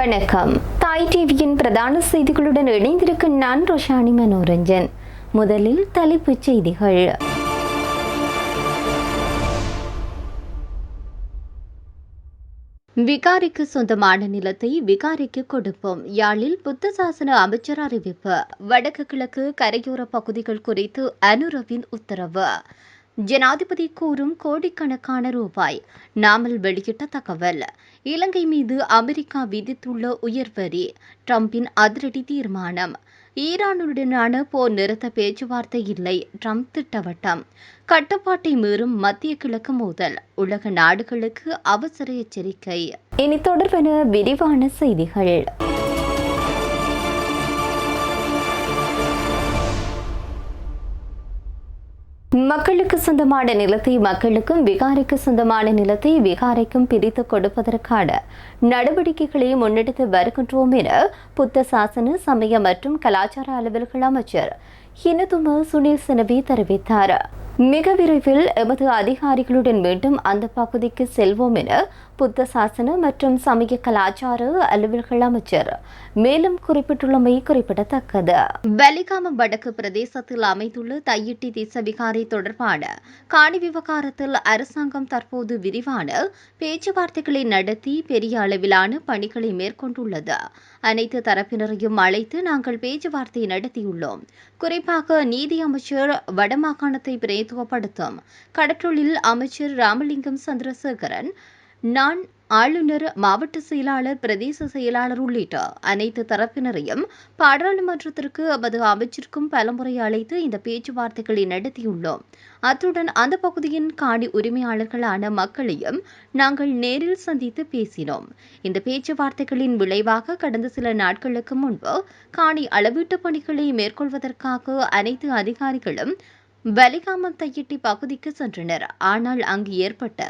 வணக்கம். தாய் டிவியின் பிரதான செய்திகளுடன் இணைந்திருக்கும் நான் ரோஷானி மனோரஞ்சன். முதலில் தலைப்புச் செய்திகள். விகாரிக்கு சொந்தமான நிலத்தை விகாரிக்கு கொடுப்போம். யாழில் புத்த சாசன அமைச்சர் அறிவிப்பு. வடக்கு கிழக்கு கரையோர பகுதிகள் குறித்து அனுரவின் உத்தரவு. ஜனாதிபதி கூறும் கோடிக்கணக்கான ரூபாய். நாமல் வெளியிட்ட தகவல். இலங்கை மீது அமெரிக்கா விதித்துள்ள உயர்வரி. ட்ரம்பின் அதிரடி தீர்மானம். ஈரானுடனான போர் நிறுத்த பேச்சுவார்த்தை இல்லை. ட்ரம்ப் திட்டவட்டம். கட்டுப்பாட்டை மீறும் மத்திய கிழக்கு மோதல். உலக நாடுகளுக்கு அவசர எச்சரிக்கை. இனி தொடர்பான விரிவான செய்திகள். மக்களுக்கு சொந்தமான நிலத்தை மக்களுக்கும் விகாரிக்கு சொந்தமான நிலத்தை விகாரிக்கும் பிரித்து கொடுப்பதற்கான நடவடிக்கைகளை முன்னெடுத்து வருகின்றோம் என புத்த சாசன சமய மற்றும் கலாச்சார அலுவல்கள் அமைச்சர் ஹினதும சுனில் சினவி தெரிவித்தார். மிக விரைவில் எமது அதிகாரிகளுடன் மீண்டும் அந்த பகுதிக்கு செல்வோம் என புத்த சாசன மற்றும் சமய கலாச்சார அலுவல்கள் அமைச்சர் மேலும் குறிப்பிட்டுள்ளமை குறிப்பிடத்தக்கது. வலிகாமம் வடக்கு பிரதேசத்தில் அமைந்துள்ள தையிட்டி தேசவிகாரை தொடர்பான காணி விவகாரத்தில் அரசாங்கம் தற்போது விரிவான பேச்சுவார்த்தைகளை நடத்தி பெரிய அளவிலான பணிகளை மேற்கொண்டுள்ளது. அனைத்து தரப்பினரையும் அழைத்து நாங்கள் பேச்சுவார்த்தை நடத்தியுள்ளோம். குறிப்பாக நீதி அமைச்சர் வடமாகாணத்தை பிரதித்துவப்படுத்தும் கடற்றொழில் அமைச்சர் ராமலிங்கம் சந்திரசேகரன், நான், ஆளுநர், மாவட்ட செயலாளர், பிரதேச செயலாளர் உள்ளிட்ட அனைத்து தரப்பினரையும் பாராளுமன்றத்திற்கு எமது அமைச்சருக்கும் பலமுறை அழைத்து இந்த பேச்சுவார்த்தைகளை நடத்தியுள்ளோம். அத்துடன் அந்த பகுதியின் காணி உரிமையாளர்களான மக்களையும் நாங்கள் நேரில் சந்தித்து பேசினோம். இந்த பேச்சுவார்த்தைகளின் விளைவாக கடந்த சில நாட்களுக்கு முன்பு காணி அளவீட்டு பணிகளை மேற்கொள்வதற்காக அனைத்து அதிகாரிகளும் வலிகாமம் தையிட்டி பகுதிக்கு சென்றனர். ஆனால் அங்கு ஏற்பட்ட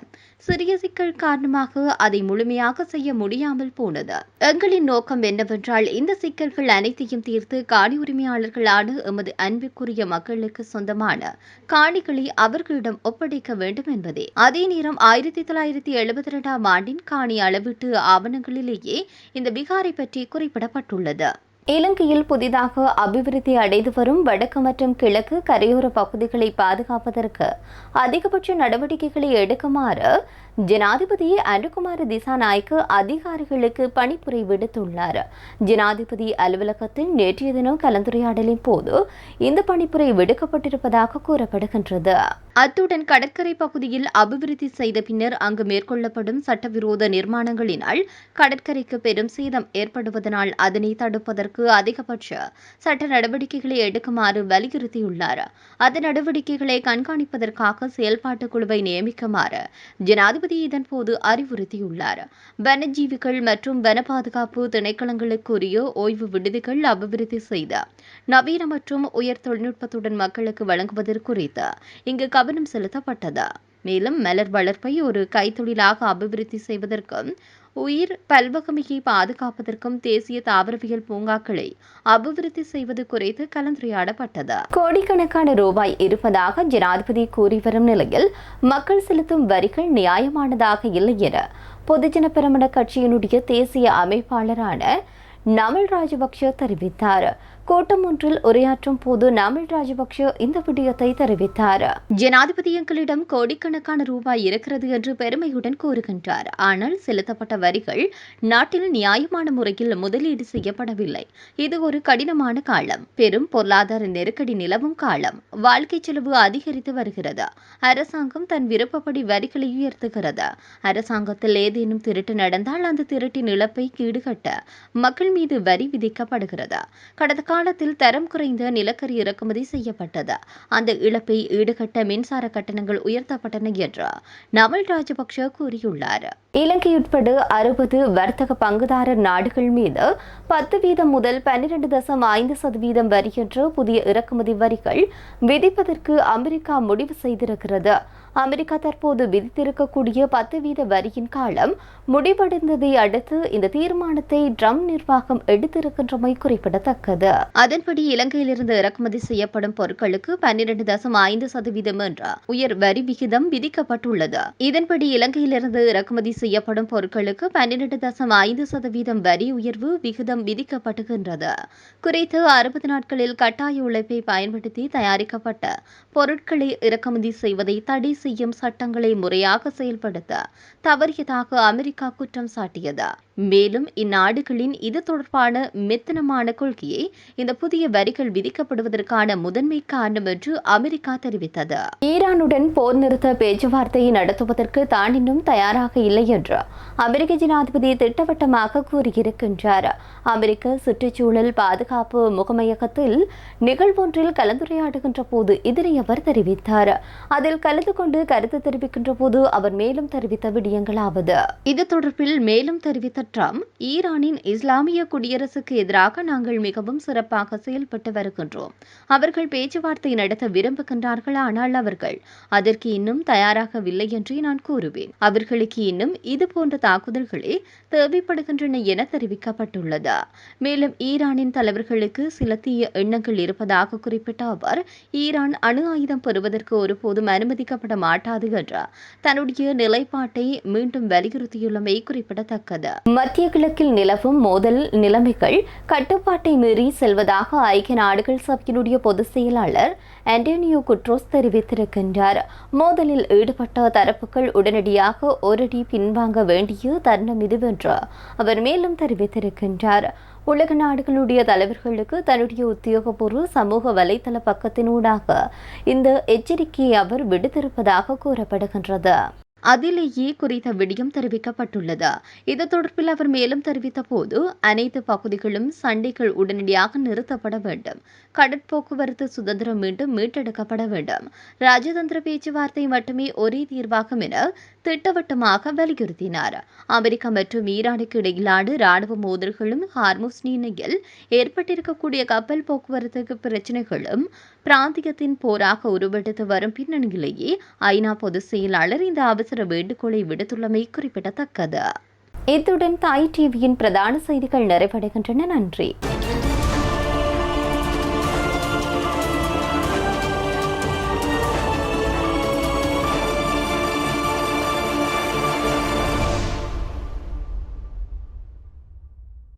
சிறிய சிக்கல் காரணமாக அதை முழுமையாக செய்ய முடியாமல் போனது. எங்களின் நோக்கம் என்னவென்றால் இந்த சிக்கல்கள் அனைத்தையும் தீர்த்து காணி உரிமையாளர்களான எமது அன்பிற்குரிய மக்களுக்கு சொந்தமான காணிகளை அவர்களிடம் ஒப்படைக்க வேண்டும் என்பதே. அதே நேரம் 1972 ஆண்டின் காணி அளவீட்டு ஆவணங்களிலேயே இந்த விகாரை பற்றி குறிப்பிடப்பட்டுள்ளது. இலங்கையில் புதிதாக அபிவிருத்தி அடைந்து வரும் வடக்கு மற்றும் கிழக்கு கரையோர பகுதிகளை பாதுகாப்பதற்கு அதிகபட்ச நடவடிக்கைகளை எடுக்குமாறு ஜனாதிபதி அனுகுமார திசாநாயக்க அதிகாரிகளுக்கு பணிப்புரை விடுத்துள்ளார். ஜனாதிபதி அலுவலகத்தில் நேற்றைய தினம் கலந்துரையாடலின் போது இந்த பணிப்புரை விடுக்கப்பட்டிருப்பதாக கூறப்படுகின்றது. அத்துடன் கடற்கரை பகுதியில் அபிவிருத்தி செய்த பின்னர் அங்கு மேற்கொள்ளப்படும் சட்டவிரோத நிர்மாணங்களினால் கடற்கரைக்கு பெரும் சேதம் ஏற்படுவதனால் அதனை தடுப்பதற்கு அதிகபட்ச சட்ட நடவடிக்கைகளை எடுக்குமாறு வலியுறுத்தியுள்ளார். அந்த நடவடிக்கைகளை கண்காணிப்பதற்காக செயல்பாட்டு குழுவை நியமிக்குமாறு ஜனாதிபதி இதன்போது அறிவுறுத்தியுள்ளார். வனஜீவிகள் மற்றும் வன பாதுகாப்பு திணைக்களங்களுக்குரிய ஓய்வு விடுதிகள் அபிவிருத்தி செய்த நவீன மற்றும் உயர் தொழில்நுட்பத்துடன் மக்களுக்கு வழங்குவது குறித்து இங்கு கவனம் செலுத்தப்பட்டது. மேலும் மலர் வளர்ப்பை ஒரு கைத்தொழிலாக அபிவிருத்தி செய்வதற்கும் உயிர் பல்வகமையை பாதுகாப்பதற்கும் தேசிய தாவரவியல் பூங்காக்களை அபிவிருத்தி செய்வது குறித்து கலந்துரையாடப்பட்டது. கோடிக்கணக்கான ரூபாய் இருப்பதாக ஜனாதிபதி கூறி வரும் நிலையில் மக்கள் செலுத்தும் வரிகள் நியாயமானதாக இல்லை என பொதுஜன பெரமுன கட்சியினுடைய தேசிய அமைப்பாளரான நாமல் ராஜபக்ஷ தெரிவித்தார். கூட்டம் ஒன்றில் உரையாற்றும் போது நாமல் ராஜபக்ஷ இந்த விடயத்தை தெரிவித்தார். ஜனாதிபதி எங்களிடம் கோடிக்கணக்கான ரூபாய் இருக்கிறது என்று பெருமையுடன் கூறுகின்றார். ஆனால் செலுத்தப்பட்ட வரிகள் நாட்டில் நியாயமான முறையில் முதலீடு செய்யப்படவில்லை. இது ஒரு கடினமான காலம். பெரும் பொருளாதார நெருக்கடி நிலவும் காலம். வாழ்க்கை செலவு அதிகரித்து வருகிறது. அரசாங்கம் தன் விருப்பப்படி வரிகளை உயர்த்துகிறது. அரசாங்கத்தில் ஏதேனும் திருட்டு நடந்தால் அந்த திருட்டின் இழப்பை ஈடுகட்ட மக்கள் மீது வரி விதிக்கப்படுகிறது. கடந்த காலத்தில் தரம் குறைந்த நிலக்கரி இறக்குமதி செய்யப்பட்டது. அந்த இழப்பை ஈடுகட்ட மின்சார கட்டணங்கள் உயர்த்தப்பட்டன என்று நாமல் ராஜபக்ஷ கூறியுள்ளார். இலங்கை உட்பட 60 வர்த்தக பங்குதாரர் நாடுகள் மீது 10% முதல் 12.5% வரி என்ற புதிய இறக்குமதி வரிகள் விதிப்பதற்கு அமெரிக்கா முடிவு செய்திருக்கிறது. அமெரிக்கா தற்போது விதித்திருக்கக்கூடிய 10% வரியின் காலம் முடிவடைந்ததை அடுத்து இந்த தீர்மானத்தை ட்ரம்ப் நிர்வாகம் எடுத்திருக்கின்றமை குறிப்பிடத்தக்கது. அதன்படி இலங்கையிலிருந்து இறக்குமதி செய்யப்படும் பொருட்களுக்கு 12.5% என்ற உயர் வரி விகிதம் விதிக்கப்பட்டுள்ளது. இதன்படி இலங்கையிலிருந்து இறக்குமதி செய்யப்படும் பொருட்களுக்கு 12.5% வரி உயர்வு விகிதம் விதிக்கப்படுகின்றது. குறித்து 60 நாட்களில் கட்டாய உழைப்பை பயன்படுத்தி தயாரிக்கப்பட்ட பொருட்களை இறக்குமதி செய்வதை தடை செய்யும் சட்டங்களை முறையாக செயல்படுத்த தவறியதாக அமெரிக்கா குற்றம் சாட்டியது. மேலும் இந்நாடுகளின் இது தொடர்பான மெத்தனமான கொள்கையை இந்த புதிய வரிகள் விதிக்கப்படுவதற்கான முதன்மை காரணம் என்று அமெரிக்கா தெரிவித்தது. ஈரானுடன் போர் நிறுத்த பேச்சுவார்த்தையை நடத்துவதற்கு தான் இன்னும் தயாராக இல்லை என்று அமெரிக்க ஜனாதிபதி திட்டவட்டமாக கூறியிருக்கின்றார். அமெரிக்க சுற்றுச்சூழல் பாதுகாப்பு முகமையகத்தில் நிகழ்வொன்றில் கலந்துரையாடுகின்ற போது இதனை அவர் தெரிவித்தார். அதில் கலந்து கொண்டு கருத்து தெரிவிக்கின்ற போது அவர் மேலும் தெரிவித்த விடயங்களாவது: இது தொடர்பில் மேலும் தெரிவித்த ட்ரம்ப், ஈரானின் இஸ்லாமிய குடியரசுக்கு எதிராக நாங்கள் மிகவும் சிறப்பாக செயல்பட்டு வருகின்றோம். அவர்கள் பேச்சுவார்த்தை நடத்த விரும்புகின்றார்கள், ஆனால் அவர்கள் அதற்கு இன்னும் தயாராகவில்லை என்றே நான் கூறுவேன். அவர்களுக்கு இன்னும் இதுபோன்ற தாக்குதல்களே தேவைப்படுகின்றன என தெரிவிக்கப்பட்டுள்ளது. மேலும் ஈரானின் தலைவர்களுக்கு சில தீய எண்ணங்கள் இருப்பதாக குறிப்பிட்ட அவர், ஈரான் அணு ஆயுதம் பெறுவதற்கு ஒருபோதும் அனுமதிக்கப்பட மாட்டாது என்ற தன்னுடைய நிலைப்பாட்டை மீண்டும் வலியுறுத்தியுள்ளமை குறிப்பிடத்தக்கது. மத்திய கிழக்கில் நிலவும் மோதல் நிலைமைகள் கட்டுப்பாட்டை மீறி செல்வதாக ஐக்கிய நாடுகள் சபையினுடைய பொதுச் செயலாளர் ஆண்டனியோ குட்ரோஸ் தெரிவித்திருக்கின்றார். மோதலில் ஈடுபட்ட தரப்புகள் உடனடியாக ஒரடி பின்வாங்க வேண்டிய தருணம் இதுவென்று அவர் மேலும் தெரிவித்திருக்கின்றார். உலக நாடுகளுடைய தலைவர்களுக்கு தன்னுடைய உத்தியோகபூர்வ சமூக வலைதள பக்கத்தினூடாக இந்த எச்சரிக்கையை அவர் விடுத்திருப்பதாக கூறப்படுகின்றது. அதிலேயே குறித்த விடயம் தெரிவிக்கப்பட்டுள்ளது. இது தொடர்பில் அவர் மேலும் தெரிவித்த போது, அனைத்து பகுதிகளும் சண்டைகள் உடனடியாக நிறுத்தப்பட வேண்டும், கடற்போக்குவரத்து சுதந்திரம் மீண்டும் மீட்டெடுக்கப்பட வேண்டும், ராஜதந்திர பேச்சுவார்த்தை மட்டுமே ஒரே தீர்வாகும் என திட்டவட்டமாக வலியுறுத்தினார். அமெரிக்கா மற்றும் ஈரானுக்கு இடையிலான ராணுவ மோதல்களும் ஹார்முஸ் நீரிணையில் ஏற்பட்டிருக்கக்கூடிய கப்பல் போக்குவரத்து பிரச்சினைகளும் பிராந்தியத்தின் போராக உருவெடுத்து வரும் பின்னணியிலேயே ஐநா பொதுச் செயலாளர் இந்த அவசர வேண்டுகோளை விடுத்துள்ளமை குறிப்பிடத்தக்கது. இத்துடன் தாய் டிவியின் பிரதான செய்திகள் நிறைவடைகின்றன. நன்றி.